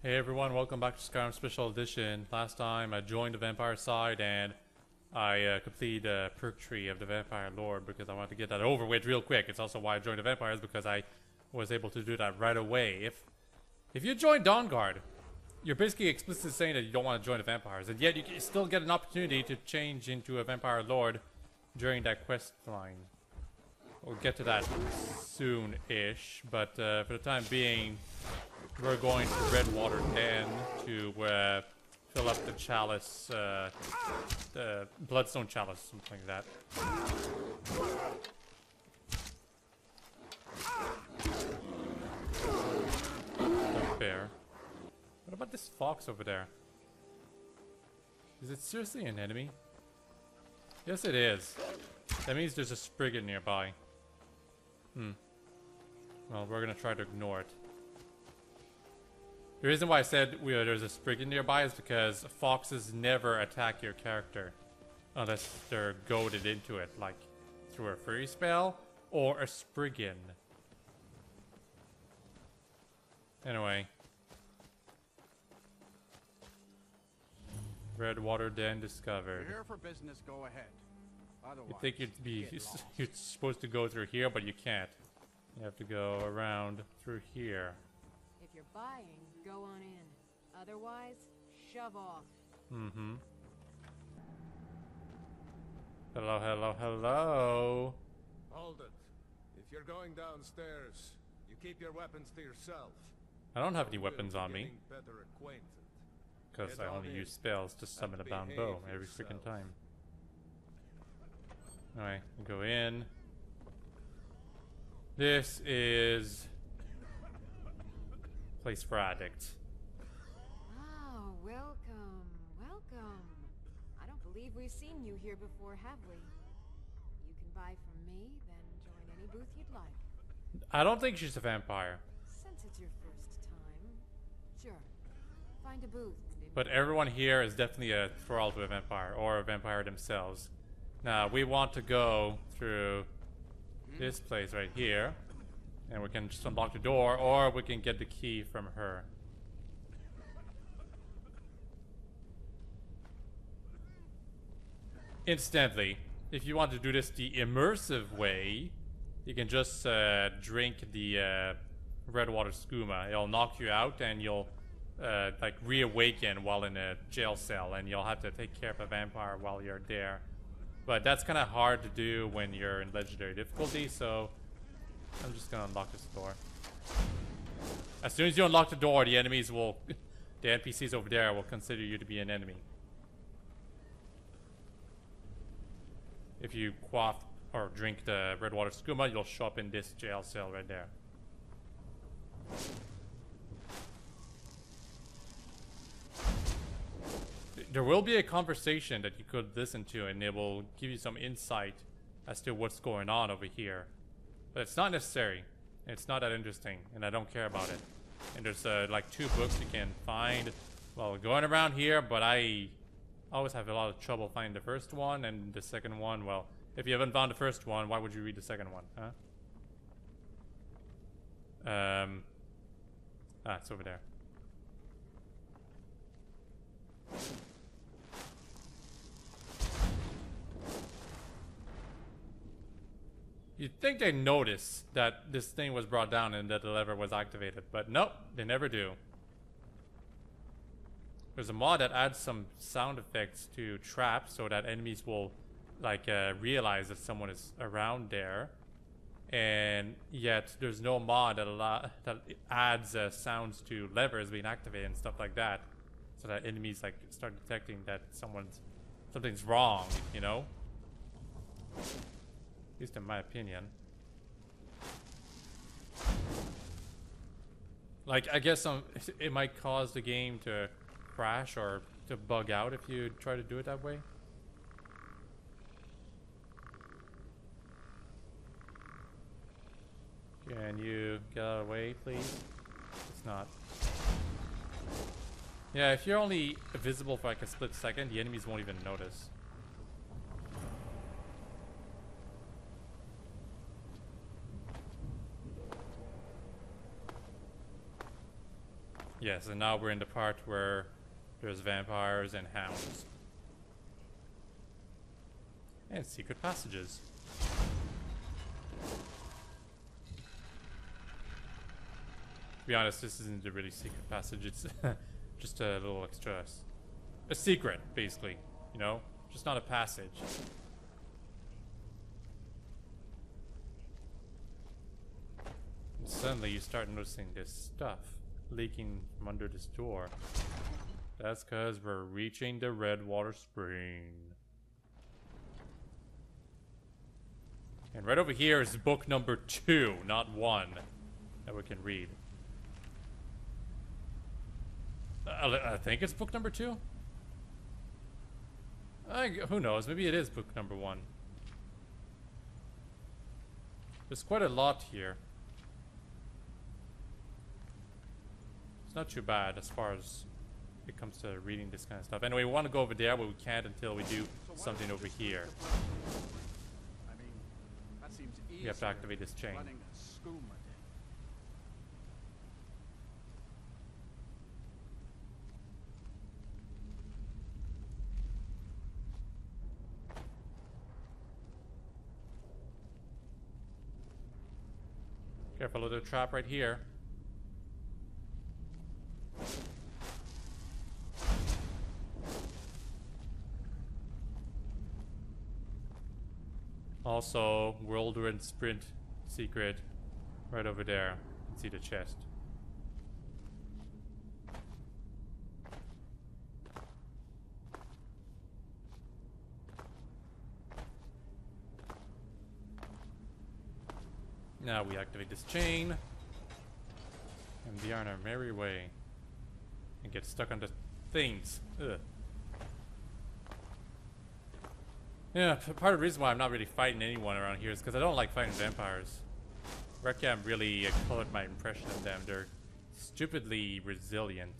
Hey everyone, welcome back to Skyrim Special Edition. Last time I joined the vampire side and I completed the perk tree of the vampire lord because I wanted to get that over with real quick. It's also why I joined the vampires, because I was able to do that right away. If you join Dawnguard, you're basically explicitly saying that you don't want to join the vampires, and yet you can still get an opportunity to change into a vampire lord during that quest line. We'll get to that soon-ish, but for the time being, we're going to Redwater Den to fill up the chalice, the bloodstone chalice, something like that. Not fair. What about this fox over there? Is it seriously an enemy? Yes, it is. That means there's a Spriggan nearby. Well, we're gonna try to ignore it. The reason why I said there's a Spriggan nearby is because foxes never attack your character unless they're goaded into it, like through a fairy spell or a Spriggan. Anyway. Redwater Den discovered. If you're here for business, go ahead. Otherwise, You think you're supposed to go through here, but you can't. You have to go around through here. If you're buying, go on in. Otherwise, shove off. Mm-hmm. Hello, hello, hello. Hold it. If you're going downstairs, you keep your weapons to yourself. I don't have any weapons on me, Getting better acquainted. because I only use spells to summon a bound bow every freaking time. Alright, go in. This is place for addicts. Oh, welcome, welcome. I don't believe we've seen you here before, have we? You can buy from me, then join any booth you'd like. I don't think she's a vampire. Since it's your first time, sure. Find a booth. But everyone here is definitely a thrall to a vampire, or a vampire themselves. Now, we want to go through this place right here, and we can just unlock the door, or we can get the key from her. Instantly, if you want to do this the immersive way, you can just drink the Redwater skooma. It'll knock you out, and you'll like reawaken while in a jail cell, and you'll have to take care of a vampire while you're there. But that's kind of hard to do when you're in legendary difficulty, so I'm just gonna unlock this door. As soon as you unlock the door, the enemies will, the NPCs over there will consider you to be an enemy. If you quaff or drink the Redwater skooma, you'll show up in this jail cell right there. There will be a conversation that you could listen to, and it will give you some insight as to what's going on over here. But it's not necessary. It's not that interesting, and I don't care about it. And there's like 2 books you can find while going around here, but I always have a lot of trouble finding the first one, and the second one, well, if you haven't found the first one, why would you read the second one, huh? It's over there. You'd think they noticed that this thing was brought down and that the lever was activated, but nope, they never do. There's a mod that adds some sound effects to traps so that enemies will like realize that someone is around there, and yet there's no mod that adds sounds to levers being activated and stuff like that, so that enemies like start detecting that something's wrong, you know? At least in my opinion. Like, I guess it might cause the game to crash or to bug out if you try to do it that way. Can you get out of the way, please? It's not. Yeah, if you're only visible for like a split second, the enemies won't even notice. Yes, and now we're in the part where there's vampires and hounds. And secret passages. To be honest, this isn't a really secret passage. It's just a little extra. A secret, basically. You know? Just not a passage. And suddenly you start noticing this stuff leaking from under this door. That's because we're reaching the Redwater Spring. And right over here is book number 2, not 1, that we can read. I think it's book number 2? Who knows? Maybe it is book number 1. There's quite a lot here. It's not too bad as far as it comes to reading this kind of stuff. Anyway, we want to go over there, but we can't until we do something over here. I mean, that seems easier. We have to activate this chain. Running a skooma did. Careful of the trap right here. Also, whirlwind sprint secret right over there. You can see the chest. Now we activate this chain. And we are on our merry way. And get stuck on the things. Ugh. Yeah, part of the reason why I'm not really fighting anyone around here is because I don't like fighting vampires. Requiem really colored my impression of them. They're stupidly resilient.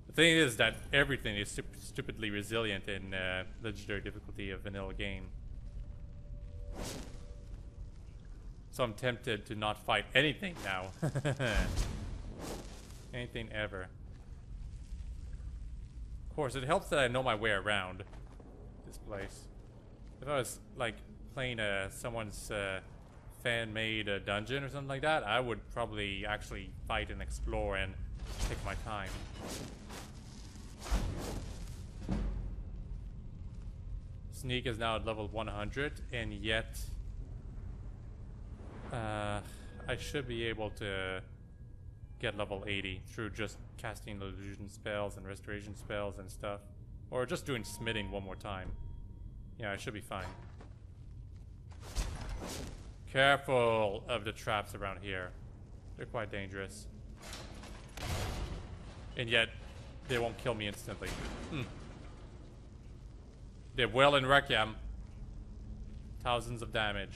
The thing is that everything is stupidly resilient in legendary difficulty of vanilla game. So I'm tempted to not fight anything now. Anything ever. Of course, it helps that I know my way around this place. If I was like playing someone's fan-made dungeon or something like that, I would probably actually fight and explore and take my time. Sneak is now at level 100, and yet I should be able to get level 80 through just casting illusion spells and restoration spells and stuff. Or just doing smithing one more time. Yeah, I should be fine. Careful of the traps around here. They're quite dangerous. And yet, they won't kill me instantly. They're well in Requiem. Thousands of damage.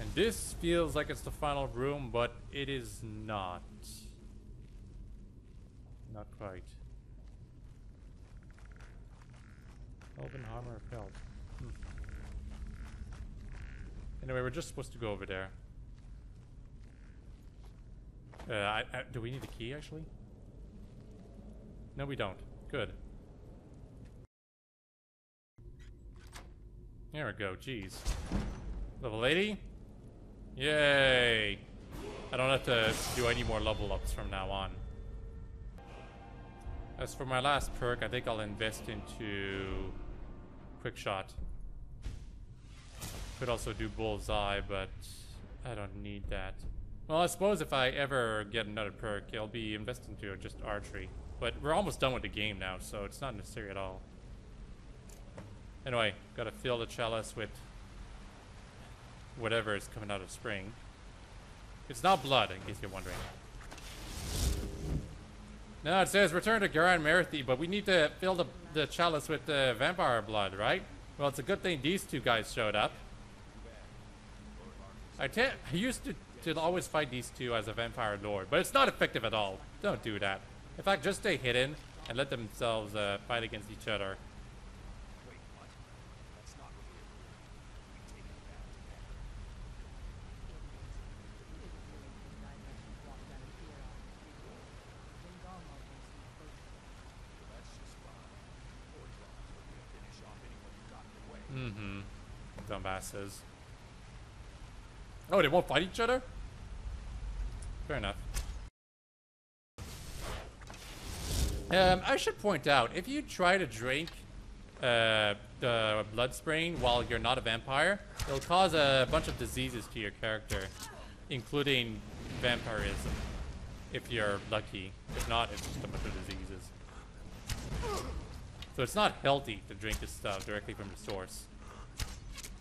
And this feels like it's the final room, but it is not. Not quite. Open armor repelled. Anyway, we're just supposed to go over there. Do we need a key, actually? No, we don't. Good. There we go. Jeez. Level 80? Yay! I don't have to do any more level ups from now on. As for my last perk, I think I'll invest into Quick Shot. Could also do Bullseye, but I don't need that. Well, I suppose if I ever get another perk, I'll be investing into just Archery. But we're almost done with the game now, so it's not necessary at all. Anyway, gotta fill the chalice with whatever is coming out of spring. It's not blood, in case you're wondering. No, it says return to Garan Marathi, but we need to fill the chalice with vampire blood, right? Well, it's a good thing these two guys showed up. I used to always fight these two as a vampire lord, but it's not effective at all. Don't do that. In fact, just stay hidden and let themselves fight against each other. Mm-hmm. Dumbasses. Oh, they won't fight each other? Fair enough. I should point out, if you try to drink the blood sprain while you're not a vampire, it'll cause a bunch of diseases to your character, including vampirism, if you're lucky. If not, it's just a bunch of diseases. So it's not healthy to drink this stuff directly from the source.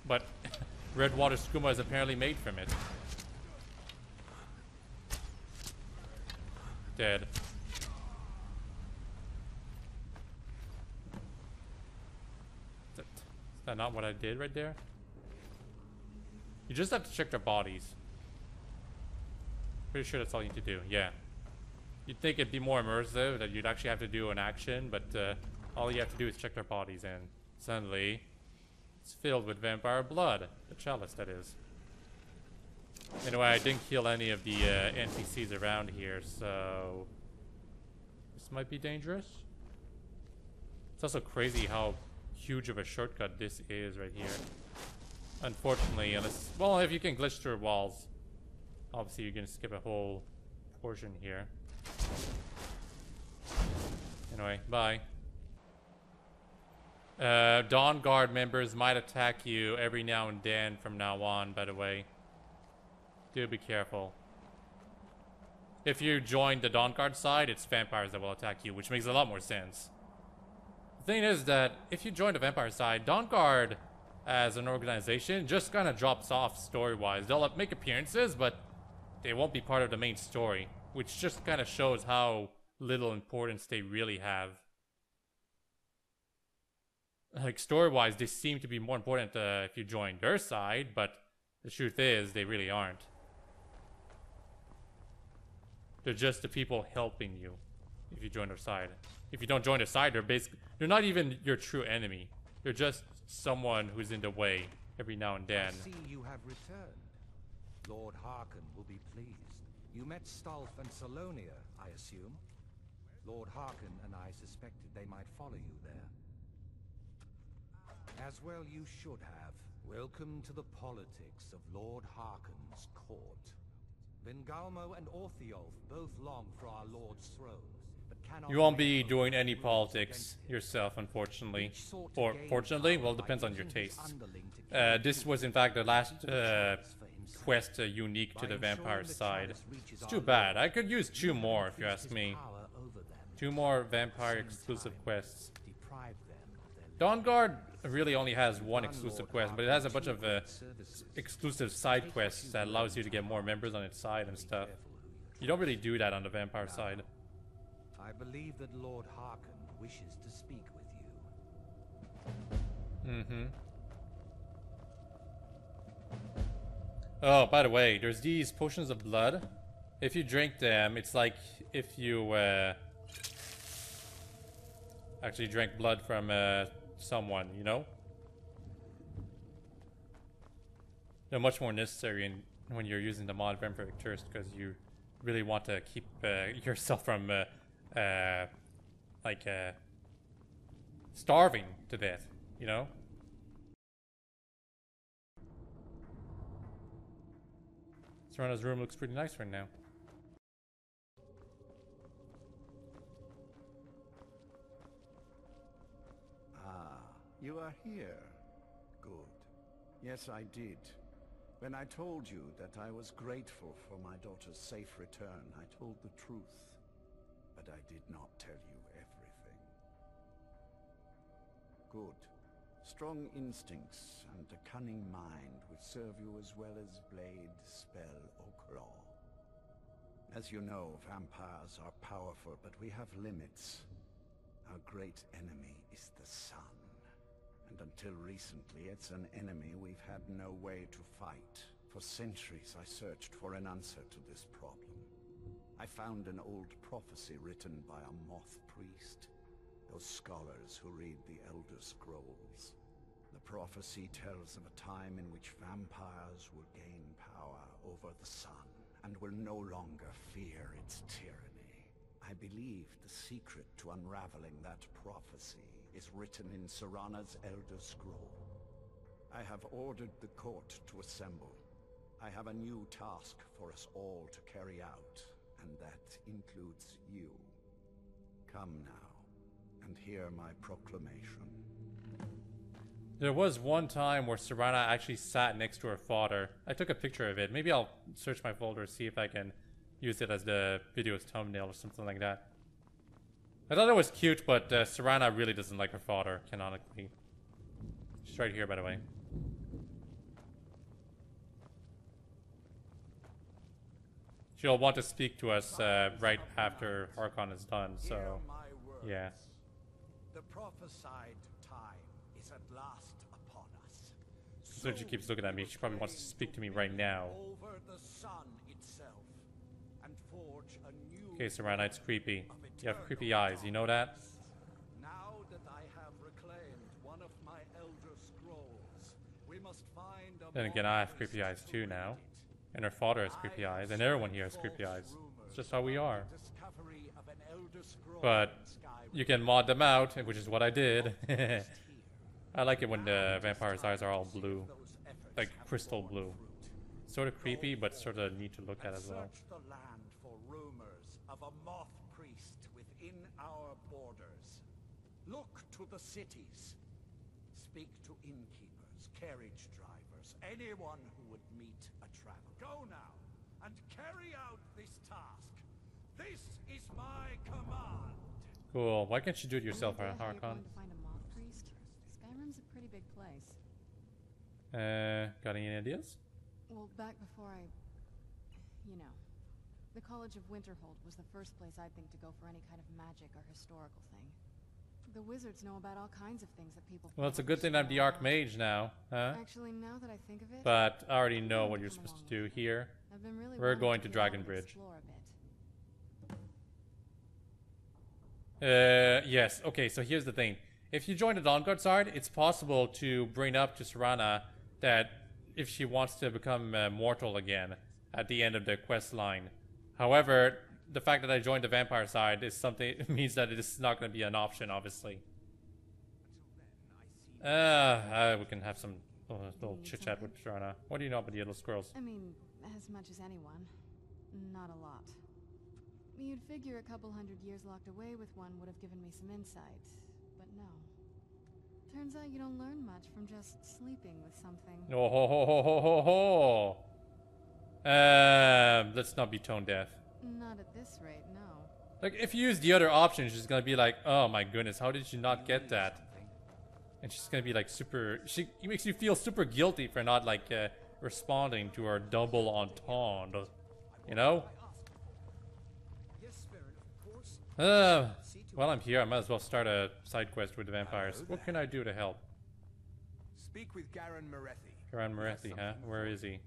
But red water skooma is apparently made from it. Dead. Is that not what I did right there? You just have to check their bodies. Pretty sure that's all you need to do. Yeah. You'd think it'd be more immersive, that you'd actually have to do an action, but all you have to do is check their bodies, and suddenly it's filled with vampire blood. The chalice, that is. Anyway, I didn't kill any of the NPCs around here, so this might be dangerous. It's also crazy how huge of a shortcut this is right here. Unfortunately, unless, well, if you can glitch through walls, obviously you're gonna skip a whole portion here. Anyway, bye. Dawn Guard members might attack you every now and then from now on, by the way. Do be careful. If you join the Dawn Guard side, it's vampires that will attack you, which makes a lot more sense. The thing is that if you join the vampire side, Dawn Guard as an organization just kind of drops off story-wise. They'll make appearances, but they won't be part of the main story, which just kind of shows how little importance they really have. Like, story-wise, they seem to be more important if you join their side, but the truth is, they really aren't. They're just the people helping you if you join their side. If you don't join their side, they're not even your true enemy. They're just someone who's in the way every now and then. I see you have returned. Lord Harkon will be pleased. You met Stolf and Salonia, I assume? Lord Harkon and I suspected they might follow you there. As well you should have. Welcome to the politics of Lord Harkon's court. Vingalmo and Orthiolf both long for our Lord's throne, but cannot... You won't be doing any politics yourself, unfortunately. Or fortunately, well, it depends on your tastes. This was in fact the last quest unique to the vampire side. It's too bad. I could use 2 more if you ask me. 2 more vampire exclusive quests. Dawn Guard really only has 1 exclusive quest, but it has a bunch of exclusive side quests that allows you to get more members on its side and stuff. You don't really do that on the vampire side. I believe that Lord Harkon wishes to speak with you. Mm-hmm. Oh, by the way, there's these potions of blood. If you drink them, it's like if you actually drank blood from someone, you know? They're much more necessary when you're using the mod Vampiric Thirst, because you really want to keep yourself from starving to death, you know? Serana's room looks pretty nice right now. You are here. Good. Yes, I did. When I told you that I was grateful for my daughter's safe return, I told the truth. But I did not tell you everything. Good. Strong instincts and a cunning mind will serve you as well as blade, spell, or claw. As you know, vampires are powerful, but we have limits. Our great enemy is the sun. And until recently, it's an enemy we've had no way to fight. For centuries, I searched for an answer to this problem. I found an old prophecy written by a moth priest. Those scholars who read the Elder Scrolls. The prophecy tells of a time in which vampires will gain power over the sun, and will no longer fear its tyranny. I believe the secret to unraveling that prophecy is written in Serana's Elder Scroll. I have ordered the court to assemble. I have a new task for us all to carry out, and that includes you. Come now, and hear my proclamation. There was one time where Serana actually sat next to her father. I took a picture of it. Maybe I'll search my folder, see if I can use it as the video's thumbnail or something like that. I thought it was cute, but Serana really doesn't like her father, canonically. She's right here, by the way. She'll want to speak to us right after Harkon is done, so yeah. The prophesied time is at last upon us. So she keeps looking at me. She probably wants to speak to me right now. Over the sun itself, and forge a new Okay, Serana, it's creepy. You have creepy eyes, you know that? Now that I have reclaimed one of my elder scrolls, we must find a Then again, I have creepy eyes too now. And her father has creepy eyes, and everyone here has creepy eyes. It's just how we are. But you can mod them out, which is what I did. I like it when the vampire's eyes are all blue. Like crystal blue. Sort of creepy, but sort of neat to look at as well. Search the land for rumors of a moth priest within our borders. Look to the cities. Speak to innkeepers, carriage drivers, anyone who would meet a traveler. Go now and carry out this task. This is my command. Cool. Why can't you do it yourself, Any idea how you're Harkon? going to find a moth priest? Skyrim's a pretty big place. Got any ideas? Well, back before you know, the College of Winterhold was the first place I'd think to go for any kind of magic or historical thing. The wizards know about all kinds of things that people. Well, it's a good thing I'm the Archmage now, huh? Actually, now that I think of it, But I already know what you're supposed to do here. I've been really We're wanting going to get out and Dragonbridge. explore a bit. Yes. Okay, so here's the thing. If you join the Dawnguard side, it's possible to bring up to Serana that if she wants to become mortal again at the end of the quest line. However, the fact that I joined the vampire side is something means that it is not going to be an option, obviously. We can have some little chit chat with Serana. What do you know about the little squirrels? I mean, as much as anyone. Not a lot. You'd figure a couple hundred years locked away with one would have given me some insight, but no. Turns out you don't learn much from just sleeping with something. Oh ho ho ho ho ho ho! Let's not be tone deaf. Not at this rate, no. Like, if you use the other option, she's gonna be like, oh my goodness, how did you not get that? And she's gonna be like super... It makes you feel super guilty for not, like, responding to her double entendre. You know? Well, I'm here. I might as well start a side quest with the vampires. What can I do to help? Speak with Garan Morethi. Garan Morethi, huh? Where is he?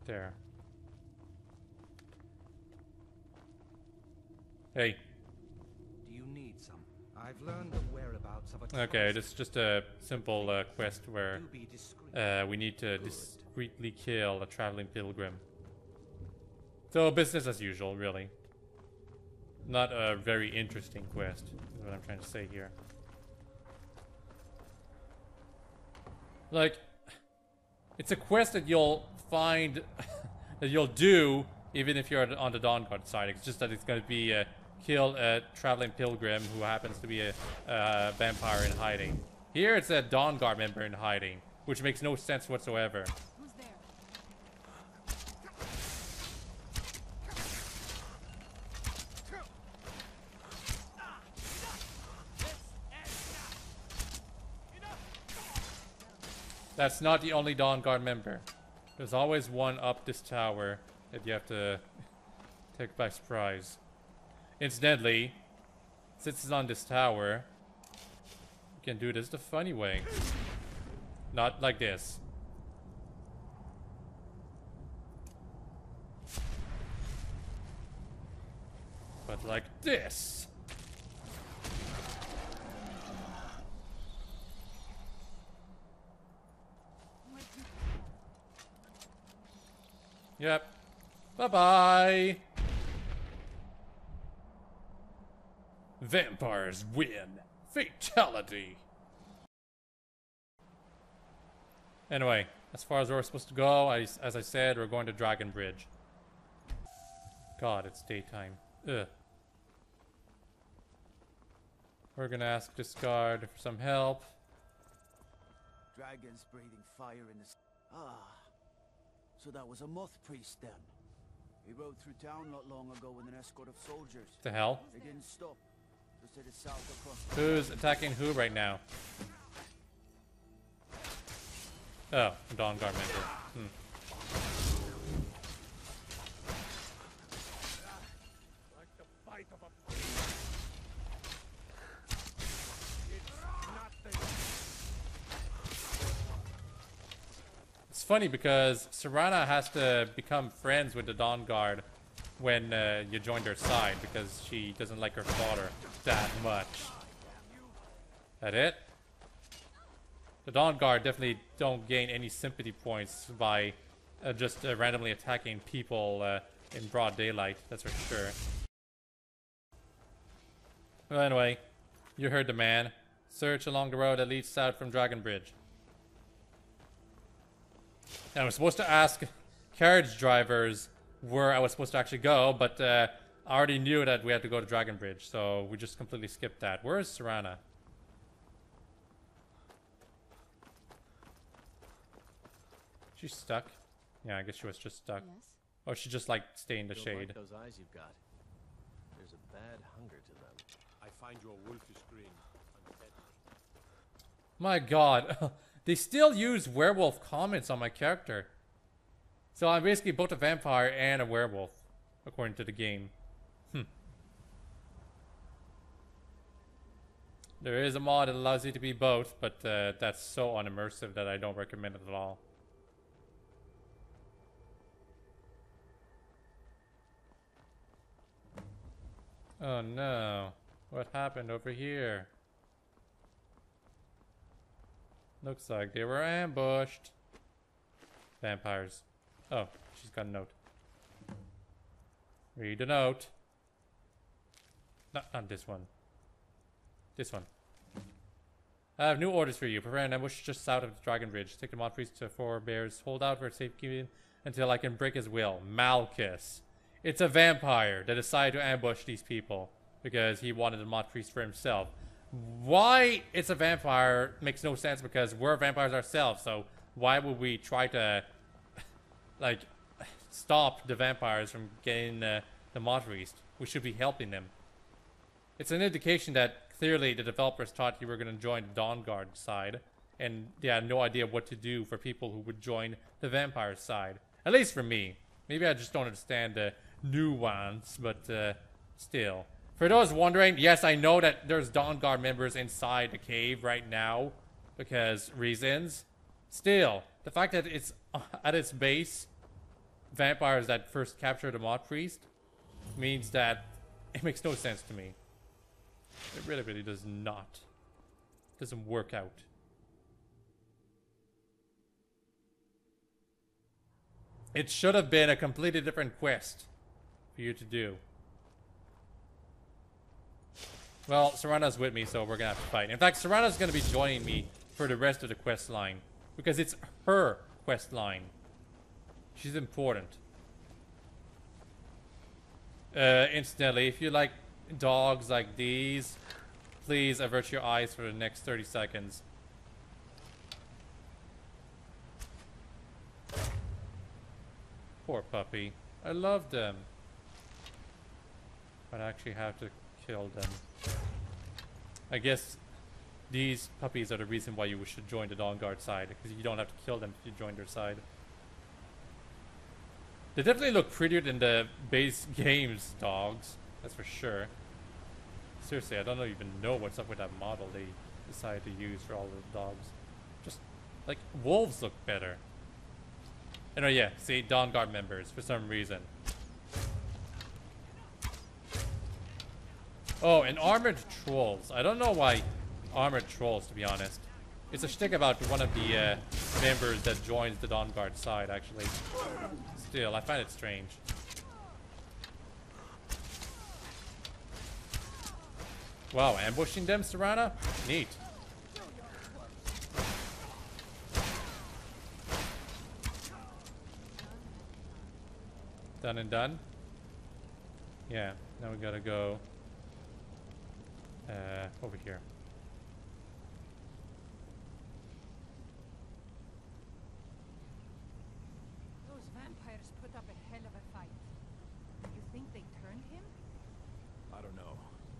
There. Hey. Do you need some? I've learned the whereabouts of a Okay, this is just a simple quest where Do be discreet. we need to discreetly kill a traveling pilgrim. So business as usual, really. Not a very interesting quest, is what I'm trying to say here. Like, it's a quest that you'll find, that you'll do even if you're on the Dawnguard side. It's just that it's going to be kill a traveling pilgrim who happens to be a vampire in hiding. Here it's a Dawnguard member in hiding, which makes no sense whatsoever. Who's there? That's not the only Dawnguard member. There's always one up this tower that you have to take by surprise. Incidentally, since it's on this tower, you can do this the funny way. Not like this. But like this. Yep. Bye-bye. Vampires win. Fatality. Anyway, as far as we're supposed to go, as I said, we're going to Dragon Bridge. God, it's daytime. Ugh. We're gonna ask this guard for some help. Dragons breathing fire in the... So that was a moth priest then. He rode through town not long ago with an escort of soldiers. The hell? They didn't stop. Just headed south across... Who's attacking who right now? Oh, a Dawn Guard member. Like the bite of a... It's nothing. It's funny because Serana has to become friends with the Dawn Guard when you join their side because she doesn't like her father that much. That it? The Dawn Guard definitely don't gain any sympathy points by just randomly attacking people in broad daylight, that's for sure. Well, anyway, you heard the man. Search along the road that leads south from Dragon Bridge. Now, I was supposed to ask carriage drivers where I was supposed to actually go, but I already knew that we had to go to Dragon Bridge, so we just completely skipped that. Where is Serana? She's stuck. Yeah, I guess she was just stuck. Yes? Or she just like stay in the Don't shade. like those eyes you've got. There's a bad hunger to them. I find your wolfish grin undeadly. My god. They still use werewolf comments on my character. So I'm basically both a vampire and a werewolf, according to the game. There is a mod that allows you to be both, but that's so unimmersive that I don't recommend it at all. Oh no. What happened over here? Looks like they were ambushed. Vampires. Oh, she's got a note. Read the note. Not this one. This one. I have new orders for you. Prepare an ambush just south of the Dragon Bridge. Take the mod priest to 4 bears. Hold out for safekeeping until I can break his will. Malchus. It's a vampire that decided to ambush these people because he wanted a mod priest for himself. Why it's a vampire makes no sense because we're vampires ourselves, so why would we try to like stop the vampires from getting the mod priest? We should be helping them. It's an indication that clearly the developers thought you were going to join the Dawn Guard side and they had no idea what to do for people who would join the vampire side. At least for me. Maybe I just don't understand the nuance, but still. For those wondering, yes, I know that there's Dawn Guard members inside the cave right now because reasons. Still, the fact that it's at its base vampires that first captured the mod priest means that it makes no sense to me. It really, really does not. It doesn't work out. It should have been a completely different quest for you to do. Well, Serana's with me, so we're gonna have to fight. In fact, Serana's gonna be joining me for the rest of the quest line because it's her quest line. She's important. Incidentally, if you like dogs like these, please avert your eyes for the next 30 seconds. Poor puppy. I love them. But I actually have to kill them. I guess these puppies are the reason why you should join the Dawn Guard side, because you don't have to kill them if you join their side. They definitely look prettier than the base game's dogs, that's for sure. Seriously, I don't even know what's up with that model they decided to use for all the dogs. Just, like, wolves look better. And oh yeah, see, Dawn Guard members, for some reason. Oh, and armored trolls. I don't know why armored trolls, to be honest. It's a shtick about one of the members that joins the Dawn Guard side, actually. Still, I find it strange. Wow, ambushing them, Serana? Neat. Done and done. Yeah, now we gotta go over here. Those vampires put up a hell of a fight. You think they turned him? I don't know.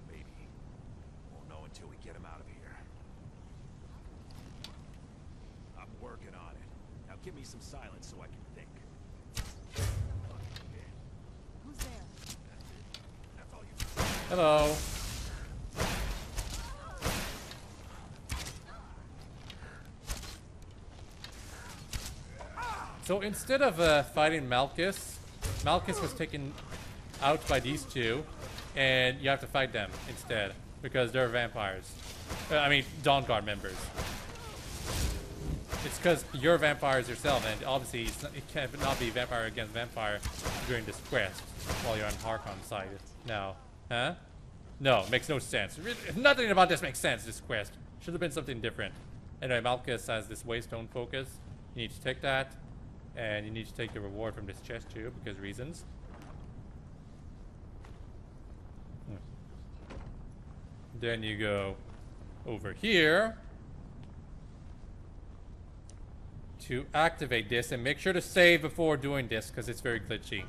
Maybe. Won't know until we get him out of here. I'm working on it. Now give me some silence so I can think. Who's there? That's all you. Hello. So instead of fighting Malchus, Malchus was taken out by these two, and you have to fight them instead because they're vampires. I mean, Dawn Guard members. It's because you're vampires yourself, and obviously it cannot be vampire against vampire during this quest while you're on Harkon's side. Now, huh? No, makes no sense. Nothing about this makes sense. This quest should have been something different. Anyway, Malchus has this waystone focus. You need to take that. And you need to take the reward from this chest too, because reasons. Then you go over here to activate this, and make sure to save before doing this, because it's very glitchy.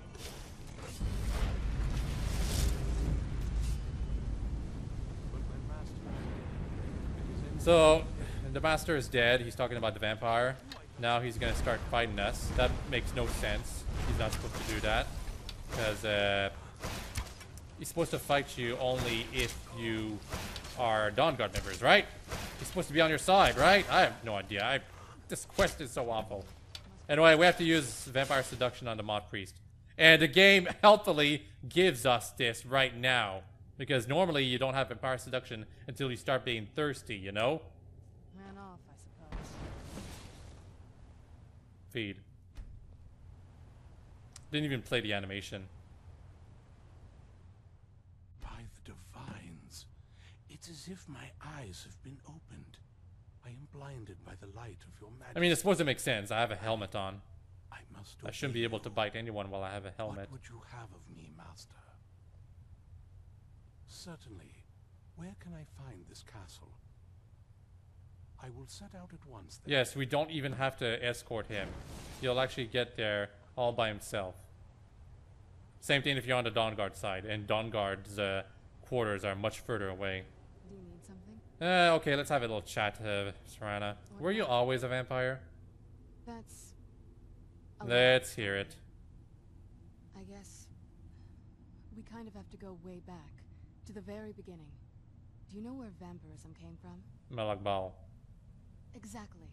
So, the master is dead. He's talking about the vampire. Now he's gonna start fighting us. That makes no sense. He's not supposed to do that. Because he's supposed to fight you only if you are Dawn Guard members, right? He's supposed to be on your side, right? I have no idea. This quest is so awful. Anyway, we have to use Vampire Seduction on the Mod Priest. And the game helpfully gives us this right now. Because normally you don't have Vampire Seduction until you start being thirsty, you know? Ran off, I suppose. Feed. Didn't even play the animation. By the divines, it's as if my eyes have been opened. I am blinded by the light of your majesty. I mean, it's supposed to make sense. I have a helmet on. I shouldn't be able to bite anyone while I have a helmet. What would you have of me, master? Certainly. Where can I find this castle? I will set out at once then. Yes, we don't even have to escort him. He'll actually get there all by himself. Same thing if you're on the Dawn Guard side, and Dawn Guard's quarters are much further away. Do you need something? Okay, let's have a little chat, Serana. Were you always a vampire? That's... a Let's hear it. I guess we kind of have to go way back, to the very beginning. Do you know where vampirism came from? Malak Bal. Exactly.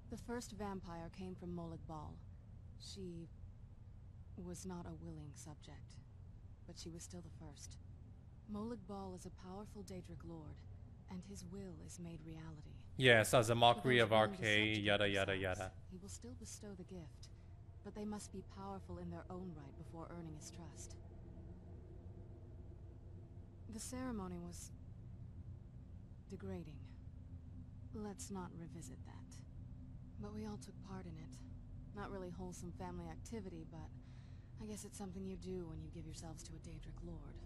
The first vampire came from Molag Bal. She was not a willing subject, but she was still the first. Molag Bal is a powerful Daedric lord, and his will is made reality. Yes, as a mockery of Without willing to Arcade, subjugate yada yada themselves, yada. He will still bestow the gift, but they must be powerful in their own right before earning his trust. The ceremony was degrading. Let's not revisit that. But we all took part in it. Not really wholesome family activity, but I guess it's something you do when you give yourselves to a Daedric lord.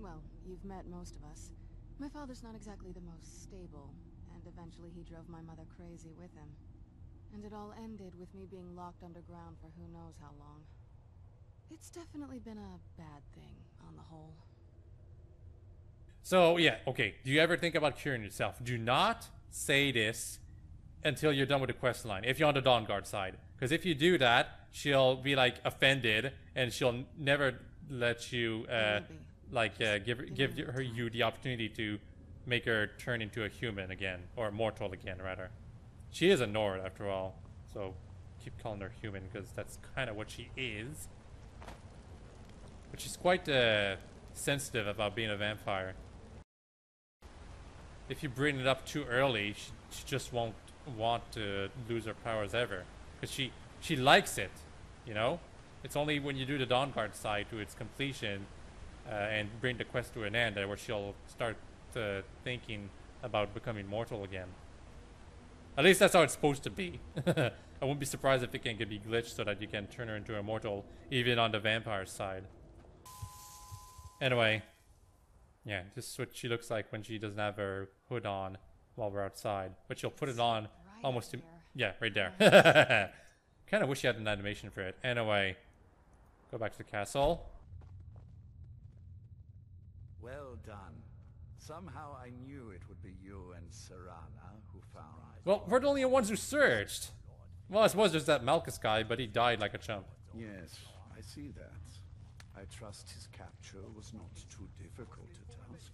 Well, you've met most of us. My father's not exactly the most stable, and eventually he drove my mother crazy with him. And it all ended with me being locked underground for who knows how long. It's definitely been a bad thing, on the whole. So, yeah, okay. Do you ever think about curing yourself? Do not say this until you're done with the quest line, if you're on the Dawn Guard side. Because if you do that, she'll be, like, offended, and she'll never let you, give you the opportunity to make her turn into a human again, or mortal again, rather. She is a Nord, after all, so keep calling her human, because that's kind of what she is. But she's quite sensitive about being a vampire. If you bring it up too early, she just won't want to lose her powers ever. Because she likes it, you know? It's only when you do the Dawn Guard side to its completion and bring the quest to an end, where she'll start thinking about becoming mortal again. At least that's how it's supposed to be. I wouldn't be surprised if it can be glitched so that you can turn her into a mortal, even on the vampire side. Anyway, yeah, this is what she looks like when she doesn't have her hood on while we're outside. But she'll put it on almost... yeah, right there. Kind of wish you had an animation for it. Anyway, go back to the castle. Well done. Somehow I knew it would be you and Serana who found... Well, we're the only ones who searched. Well, I suppose there's that Malchus guy, but he died like a chump. Yes, I see that. I trust his capture was not too difficult a task.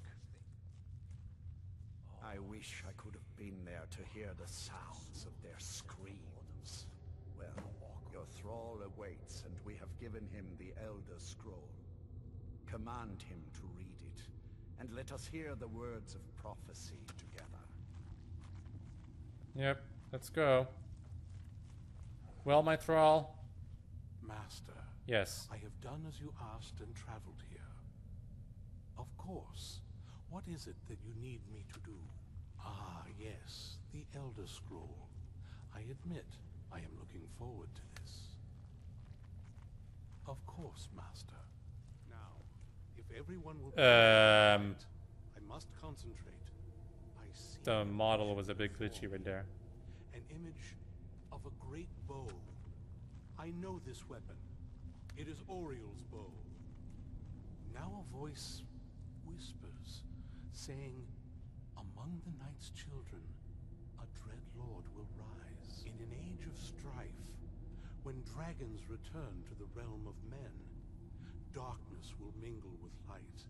I wish I could have been there to hear the sounds of their screams. Well, your thrall awaits, and we have given him the Elder Scroll. Command him to read it, and let us hear the words of prophecy together. Yep, let's go. Well, my thrall. Master. Yes. I have done as you asked and traveled here. Of course. What is it that you need me to do? Ah, yes, the Elder Scroll. I admit, I am looking forward to this. Of course, Master. Now, if everyone will... I must concentrate. I see... The model was a bit glitchy right there. An image of a great bow. I know this weapon. It is Oriel's bow. Now a voice whispers, saying, among the night's children, a dread lord will rise. In an age of strife, when dragons return to the realm of men, darkness will mingle with light,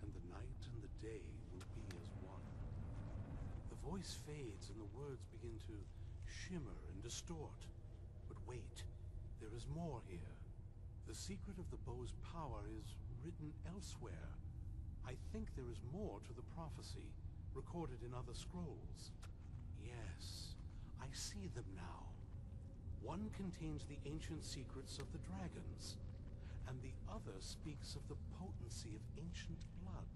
and the night and the day will be as one. The voice fades and the words begin to shimmer and distort. But wait, there is more here. The secret of the bow's power is written elsewhere. I think there is more to the prophecy, recorded in other scrolls. Yes, I see them now. One contains the ancient secrets of the dragons, and the other speaks of the potency of ancient blood.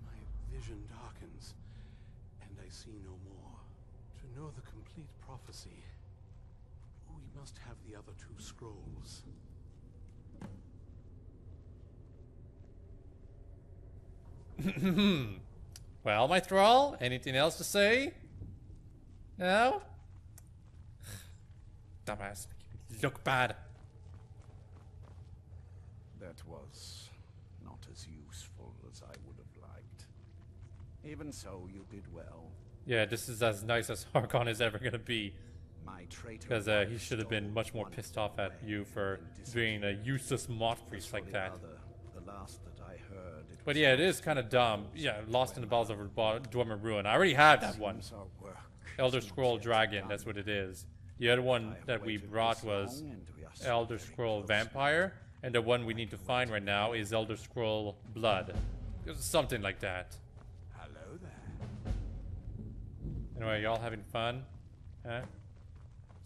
My vision darkens, and I see no more. To know the complete prophecy, we must have the other two scrolls. Well, my thrall, anything else to say? No? Dumbass. Look bad. That was not as useful as I would have liked. Even so, you did well. Yeah, this is as nice as Harkon is ever gonna be. My traitor because he should have been much more pissed off at you for being a useless moth priest like that. The last that I heard, But yeah, it is kind of dumb. Yeah, Lost in the Bowels of Dwarven Ruin. I already have that one. Elder Scroll Dragon, that's what it is. The other one that we brought was Elder Scroll Vampire, and the one we need to find right now is Elder Scroll Blood. Something like that. Hello there. Anyway, y'all having fun? Huh?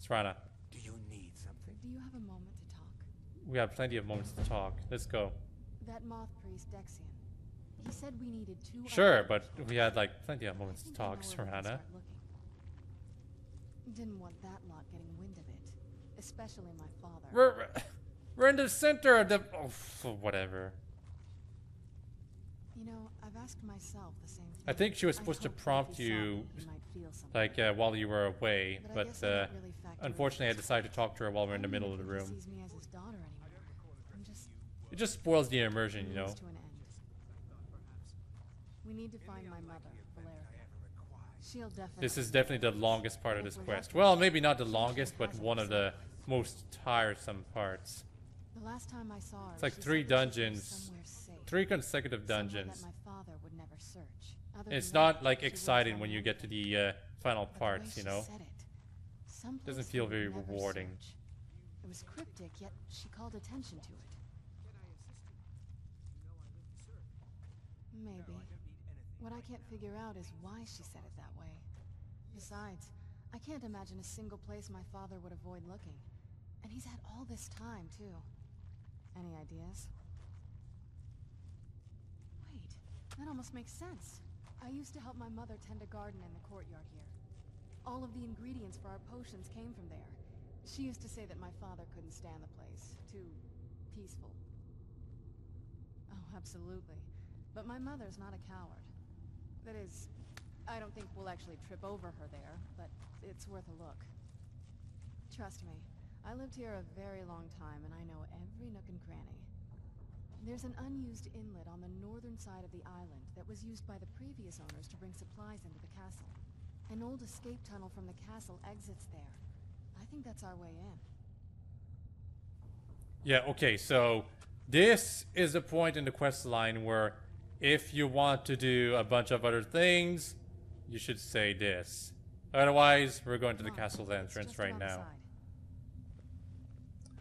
Serana. Do you need something? Do you have a moment to talk? We have plenty of moments to talk. Let's go. That moth priest, Dexian. He said we needed 2... Sure, but we had like plenty of moments to talk, Serana. Didn't want that lot getting wind of it. Especially my father. We're in the center of the... Oh, whatever. You know, I've asked myself the same thing. I think she was supposed to prompt you, like, while you were away, but unfortunately I decided to talk to her while we're in the middle of the room. It just spoils the immersion, you know. We need to find my mother, She'll definitely... This is definitely the longest part of this quest. Well, maybe not the longest, but one of the most tiresome parts. The last time I saw her, it's like 3 dungeons, 3 consecutive dungeons. It's not like exciting when you get to the final parts, you know. It doesn't feel very rewarding. It was cryptic, yet she called attention to it. Maybe. What I can't figure out is why she said it that way. Besides, I can't imagine a single place my father would avoid looking. And he's had all this time, too. Any ideas? almost makes sense. I used to help my mother tend a garden in the courtyard here. All of the ingredients for our potions came from there. She used to say that my father couldn't stand the place. Too peaceful. Oh, absolutely. But my mother's not a coward. That is, I don't think we'll actually trip over her there, but it's worth a look. Trust me, I lived here a very long time and I know every nook and cranny. There's an unused inlet on the northern side of the island that was used by the previous owners to bring supplies into the castle. An old escape tunnel from the castle exits there. I think that's our way in. Yeah, okay, so this is a point in the quest line where if you want to do a bunch of other things, you should say this. Otherwise, we're going to the castle's entrance right now.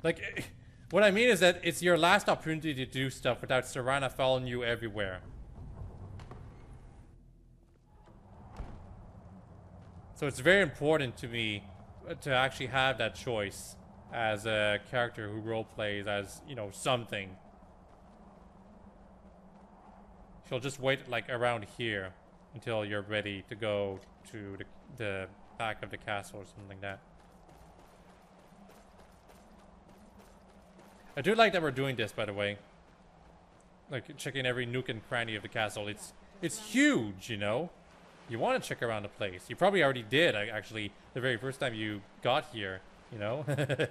Like, what I mean is that it's your last opportunity to do stuff without Serana following you everywhere. So it's very important to me to actually have that choice as a character who roleplays as, you know, something. She'll just wait, like, around here until you're ready to go to the back of the castle or something like that. I do like that we're doing this, by the way. Like, checking every nook and cranny of the castle. It's huge, you know? You want to check around the place. You probably already did, actually, the very first time you got here, you know? How's it